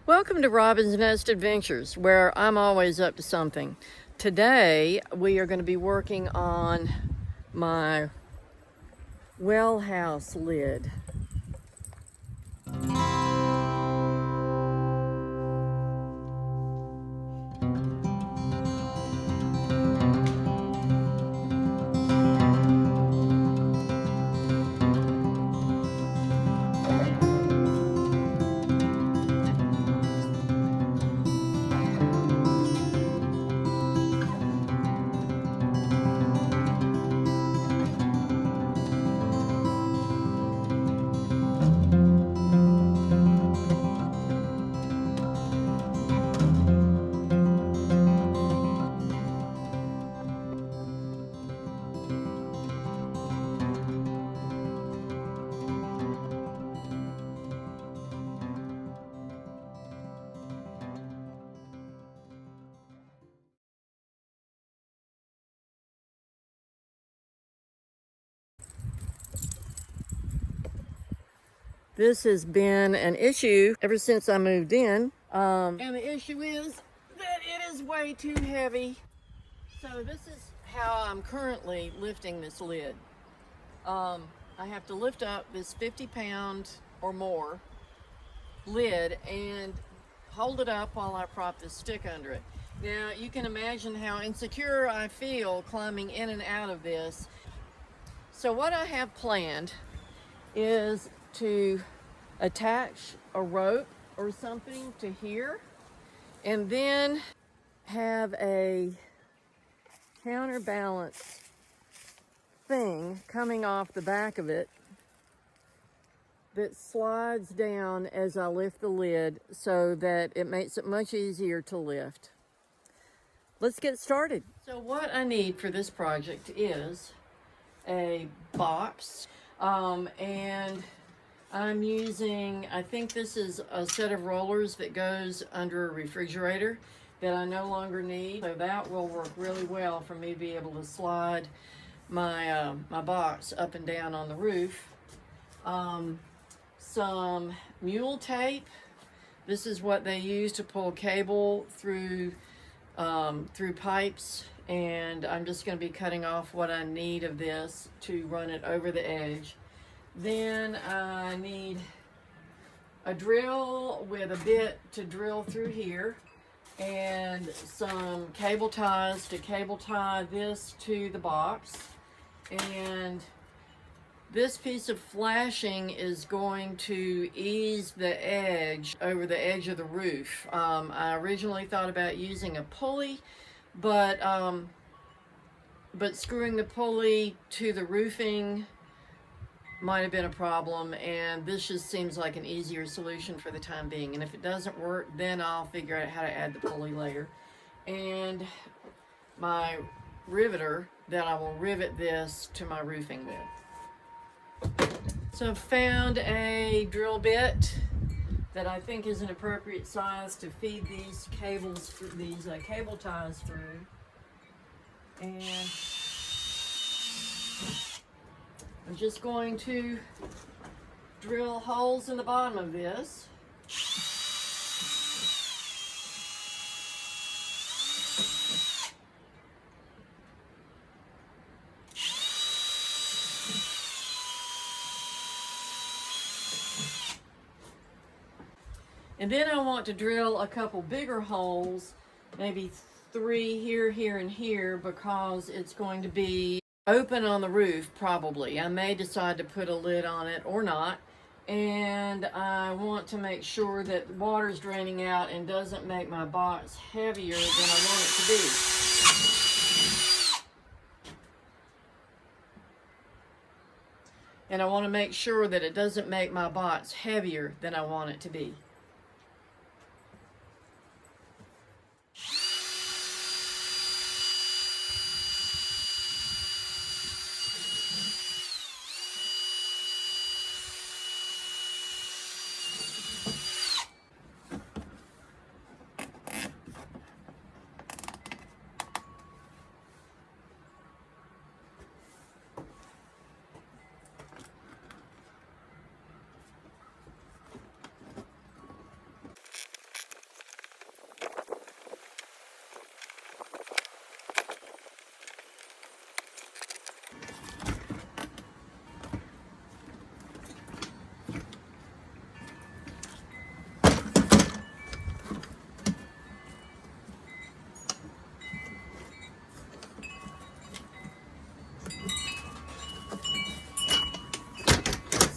Welcome to Robin's Nest Adventures, where I'm always up to something. Today, we are going to be working on my well house lid. This has been an issue ever since I moved in. And the issue is that it is way too heavy. So this is how I'm currently lifting this lid. I have to lift up this 50-pound or more lid and hold it up while I prop this stick under it. Now you can imagine how insecure I feel climbing in and out of this. So what I have planned is to attach a rope or something to here and then have a counterbalance thing coming off the back of it that slides down as I lift the lid so that it makes it much easier to lift. Let's get started. So what I need for this project is a box, and I'm using, I think this is a set of rollers that goes under a refrigerator that I no longer need. So that will work really well for me to be able to slide my box up and down on the roof. Some mule tape. This is what they use to pull cable through pipes, and I'm just going to be cutting off what I need of this to run it over the edge. Then I need a drill with a bit to drill through here, and some cable ties to cable tie this to the box. And this piece of flashing is going to ease the edge over the edge of the roof. I originally thought about using a pulley, but screwing the pulley to the roofing might have been a problem, and this just seems like an easier solution for the time being. And if it doesn't work, then I'll figure out how to add the pulley later. And my riveter that I will rivet this to my roofing with. So I've found a drill bit that I think is an appropriate size to feed these cables, these cable ties through. And I'm just going to drill holes in the bottom of this. And then I want to drill a couple bigger holes, maybe 3 here, here, and here, because it's going to be open on the roof probably. I may decide to put a lid on it or not. And I want to make sure that water's draining out and doesn't make my box heavier than I want it to be. And I want to make sure that it doesn't make my box heavier than I want it to be.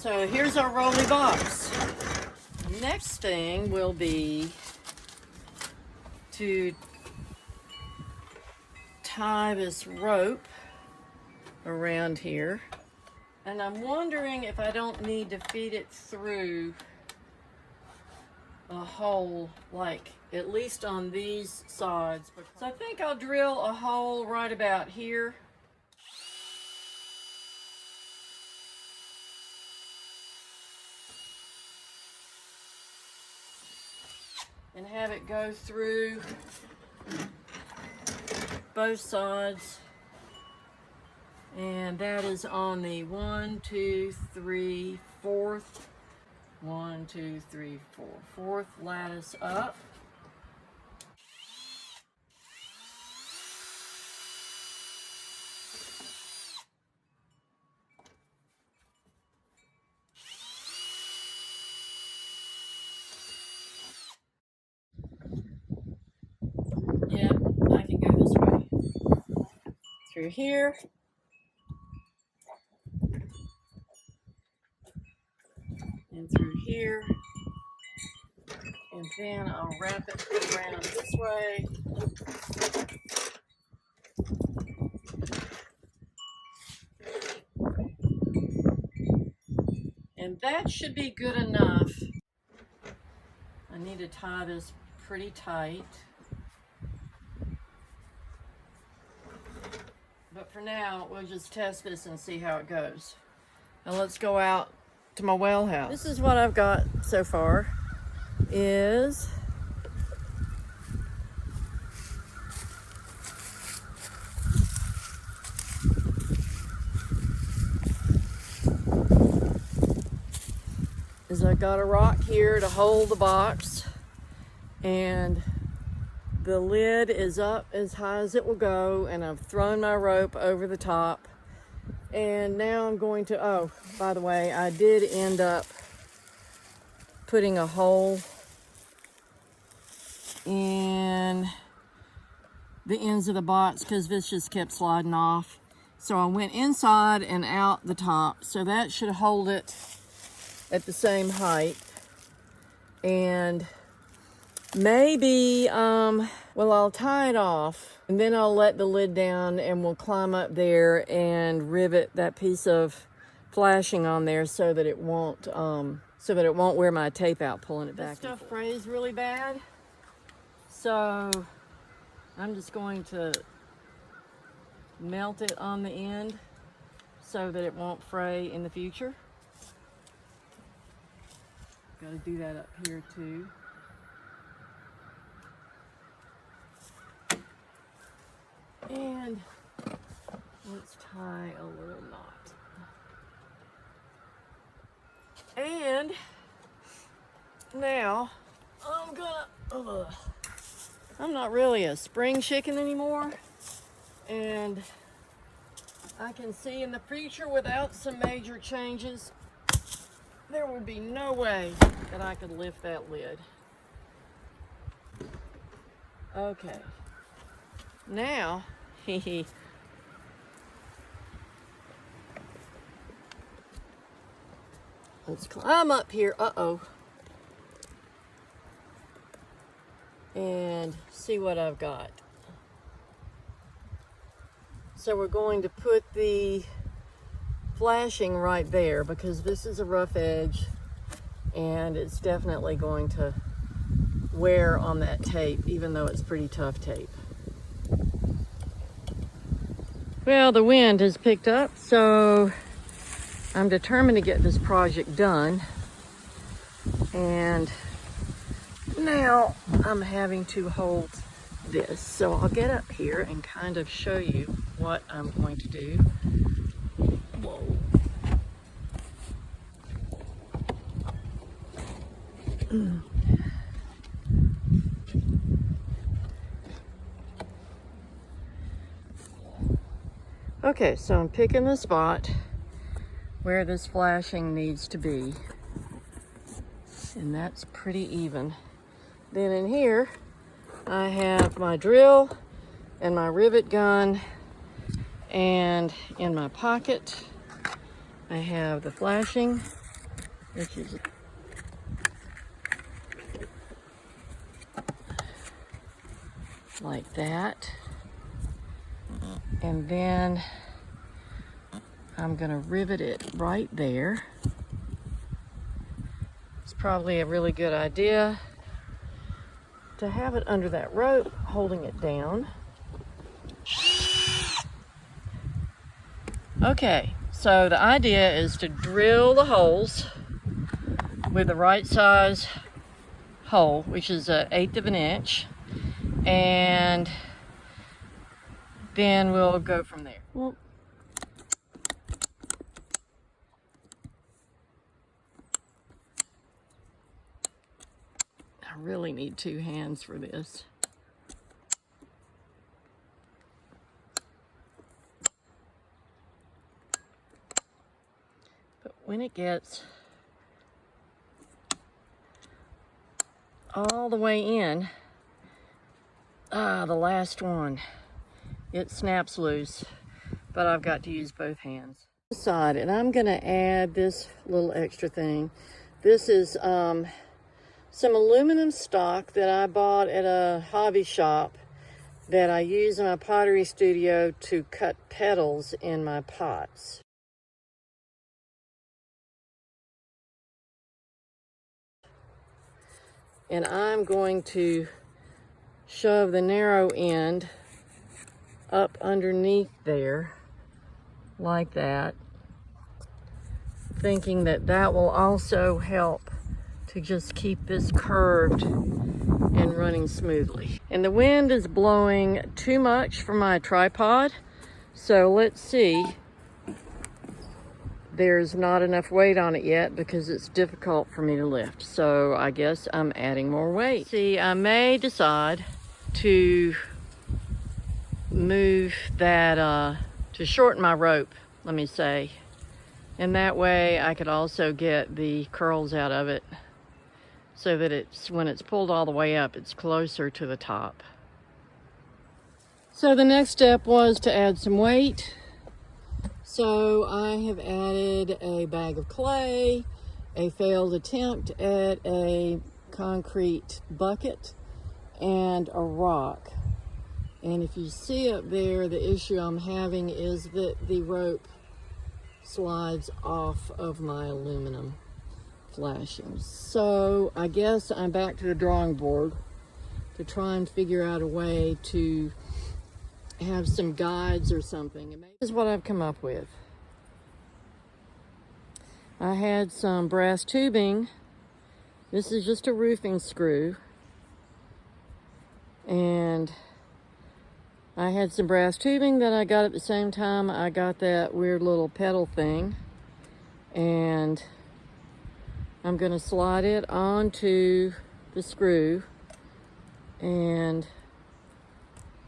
So here's our rolly box. The next thing will be to tie this rope around here. And I'm wondering if I don't need to feed it through a hole, like at least on these sides. So I think I'll drill a hole right about here. And have it go through both sides. And that is on the 1, 2, 3, 4th. 1, 2, 3, 4. 4th lattice up. Yeah, I can go this way. Through here. And through here. And then I'll wrap it around this way. And that should be good enough. I need to tie this pretty tight. But for now, we'll just test this and see how it goes. Now let's go out to my well house. This is what I've got so far. Is I got a rock here to hold the box, and the lid is up as high as it will go, and I've thrown my rope over the top. And now I'm going to, oh, by the way, I did end up putting a hole in the ends of the box because this just kept sliding off. So I went inside and out the top. So that should hold it at the same height. And maybe, well, I'll tie it off and then I'll let the lid down and we'll climb up there and rivet that piece of flashing on there so that it won't wear my tape out pulling it back. This stuff frays really bad. So I'm just going to melt it on the end so that it won't fray in the future. Got to do that up here too. And let's tie a little knot. And now I'm not really a spring chicken anymore, and I can see in the future without some major changes, there would be no way that I could lift that lid. Okay. Now, let's climb up here, and see what I've got. So we're going to put the flashing right there because this is a rough edge and it's definitely going to wear on that tape, even though it's pretty tough tape. Well, the wind has picked up, so I'm determined to get this project done. And now I'm having to hold this. So I'll get up here and kind of show you what I'm going to do. Whoa. Okay, so I'm picking the spot where this flashing needs to be. And that's pretty even. Then in here, I have my drill and my rivet gun, and in my pocket, I have the flashing. which is like that. And then I'm gonna rivet it right there. It's probably a really good idea to have it under that rope, holding it down. Okay, so the idea is to drill the holes with the right size hole, which is 1/8 of an inch, and then we'll go from there. Well, I really need 2 hands for this. But when it gets all the way in, the last one, it snaps loose, but I've got to use both hands. Side, and I'm gonna add this little extra thing. This is some aluminum stock that I bought at a hobby shop that I use in my pottery studio to cut petals in my pots. And I'm going to shove the narrow end up underneath there like that, thinking that that will also help to just keep this curved and running smoothly. And the wind is blowing too much for my tripod, so let's see. There's not enough weight on it yet because it's difficult for me to lift, so I guess I'm adding more weight. See, I may decide to move that, to shorten my rope, let me say. And that way I could also get the curls out of it so that it's, when it's pulled all the way up, it's closer to the top. So the next step was to add some weight. So I have added a bag of clay, a failed attempt at a concrete bucket, and a rock. And if you see up there, the issue I'm having is that the rope slides off of my aluminum flashings. So I guess I'm back to the drawing board to try and figure out a way to have some guides or something. And this is what I've come up with. I had some brass tubing. This is just a roofing screw. And I had some brass tubing that I got at the same time I got that weird little pedal thing. And I'm going to slide it onto the screw and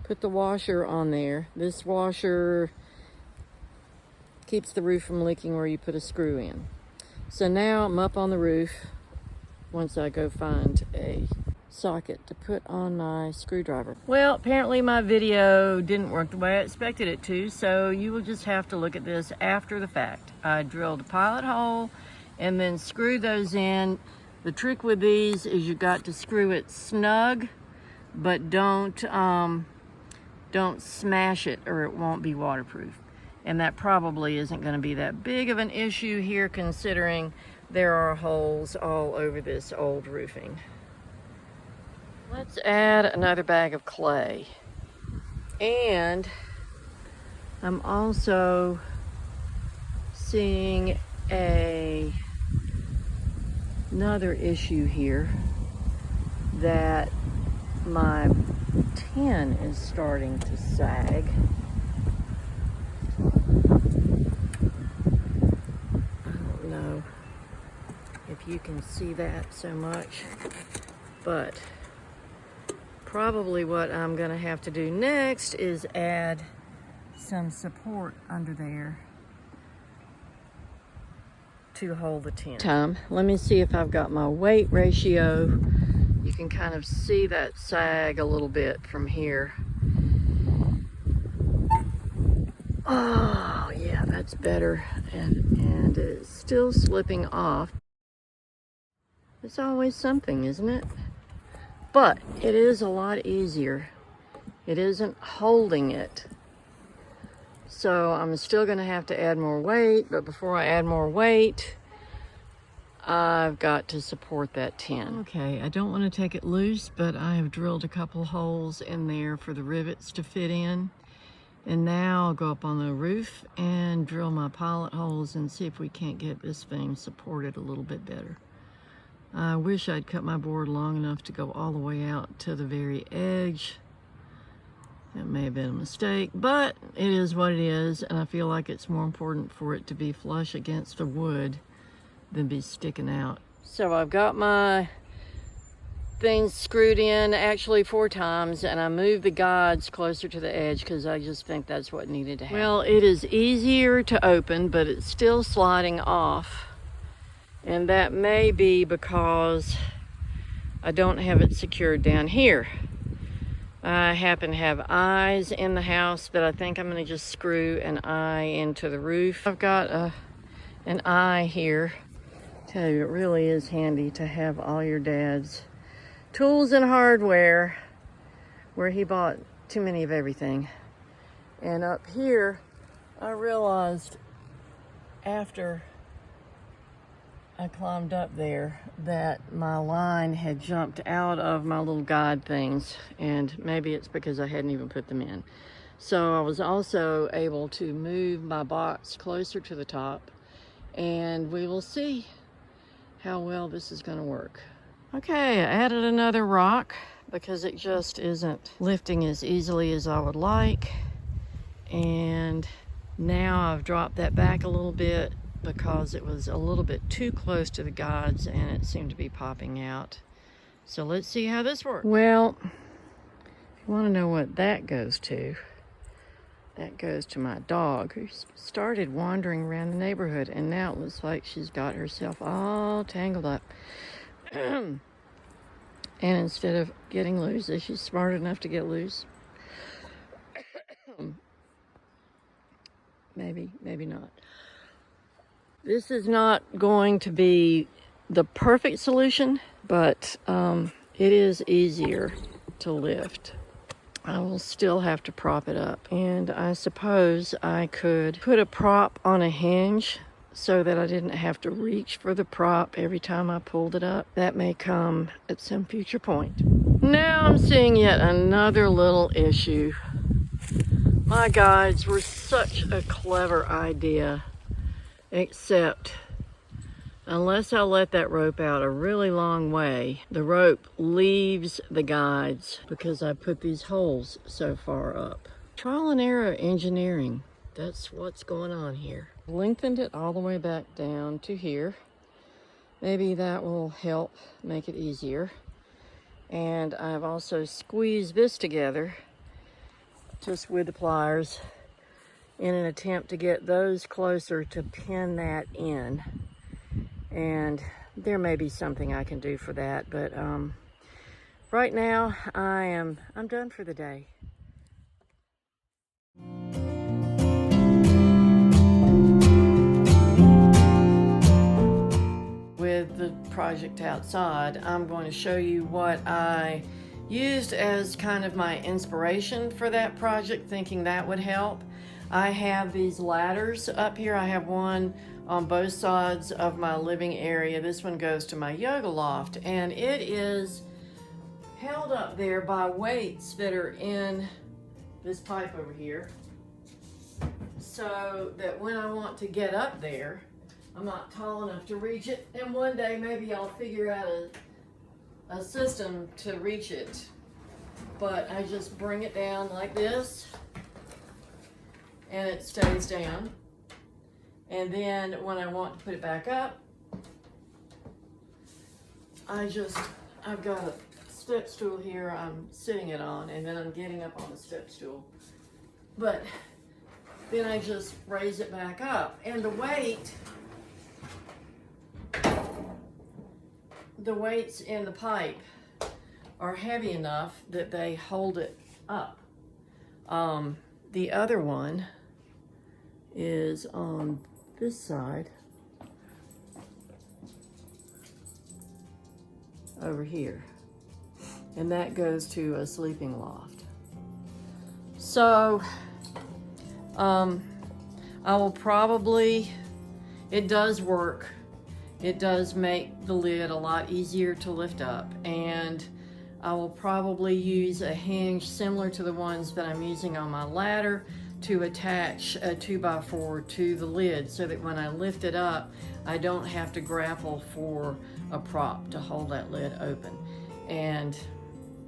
put the washer on there. This washer keeps the roof from leaking where you put a screw in. So now I'm up on the roof once I go find a socket to put on my screwdriver. Well, apparently my video didn't work the way I expected it to, so you will just have to look at this after the fact. I drilled a pilot hole and then screwed those in. The trick with these is you got to screw it snug, but don't smash it or it won't be waterproof. And that probably isn't going to be that big of an issue here, considering there are holes all over this old roofing. Let's add another bag of clay. And I'm also seeing another issue here, that my tin is starting to sag. I don't know if you can see that so much, but probably what I'm gonna have to do next is add some support under there to hold the tin. Let me see if I've got my weight ratio. You can kind of see that sag a little bit from here. Oh yeah, that's better. And it's still slipping off. It's always something, isn't it? But it is a lot easier. It isn't holding it. So I'm still gonna have to add more weight, but before I add more weight, I've got to support that tin. Okay, I don't want to take it loose, but I have drilled a couple holes in there for the rivets to fit in. And now I'll go up on the roof and drill my pilot holes and see if we can't get this thing supported a little bit better. I wish I'd cut my board long enough to go all the way out to the very edge. That may have been a mistake, but it is what it is, and I feel like it's more important for it to be flush against the wood than be sticking out. So I've got my things screwed in actually 4 times, and I moved the guides closer to the edge because I just think that's what needed to happen. Well, it is easier to open, but it's still sliding off, and that may be because I don't have it secured down here. I happen to have eyes in the house, but I think I'm going to just screw an eye into the roof. I've got an eye here. Tell you, it really is handy to have all your dad's tools and hardware where he bought too many of everything. And up here, I realized after I climbed up there that my line had jumped out of my little guide things, and maybe it's because I hadn't even put them in. So I was also able to move my box closer to the top, and we will see how well this is going to work. Okay, I added another rock because it just isn't lifting as easily as I would like. And now I've dropped that back a little bit because it was a little bit too close to the guides and it seemed to be popping out. So let's see how this works. Well, if you want to know what that goes to, that goes to my dog, who started wandering around the neighborhood, and now it looks like she's got herself all tangled up. And instead of getting loose, is she smart enough to get loose? Maybe, maybe not. This is not going to be the perfect solution, but it is easier to lift. I will still have to prop it up. And I suppose I could put a prop on a hinge so that I didn't have to reach for the prop every time I pulled it up. That may come at some future point. Now I'm seeing yet another little issue. My guides were such a clever idea, except unless I let that rope out a really long way, the rope leaves the guides because I put these holes so far up. Trial and error engineering, that's what's going on here. Lengthened it all the way back down to here. Maybe that will help make it easier. And I've also squeezed this together just with the pliers in an attempt to get those closer to pin that in. And there may be something I can do for that, but right now I'm done for the day. With the project outside, I'm going to show you what I used as kind of my inspiration for that project, thinking that would help. I have these ladders up here. I have one on both sides of my living area. This one goes to my yoga loft, and it is held up there by weights that are in this pipe over here, so that when I want to get up there, I'm not tall enough to reach it. And one day maybe I'll figure out a system to reach it. But I just bring it down like this, and it stays down. And then when I want to put it back up, I've got a step stool here I'm sitting it on, and then I'm getting up on the step stool. But then I just raise it back up. And the weights in the pipe are heavy enough that they hold it up. The other one is on this side, over here. And that goes to a sleeping loft. So, I will probably, it does work. It does make the lid a lot easier to lift up, and I will probably use a hinge similar to the ones that I'm using on my ladder to attach a 2x4 to the lid so that when I lift it up, I don't have to grapple for a prop to hold that lid open. And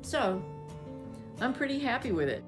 so I'm pretty happy with it.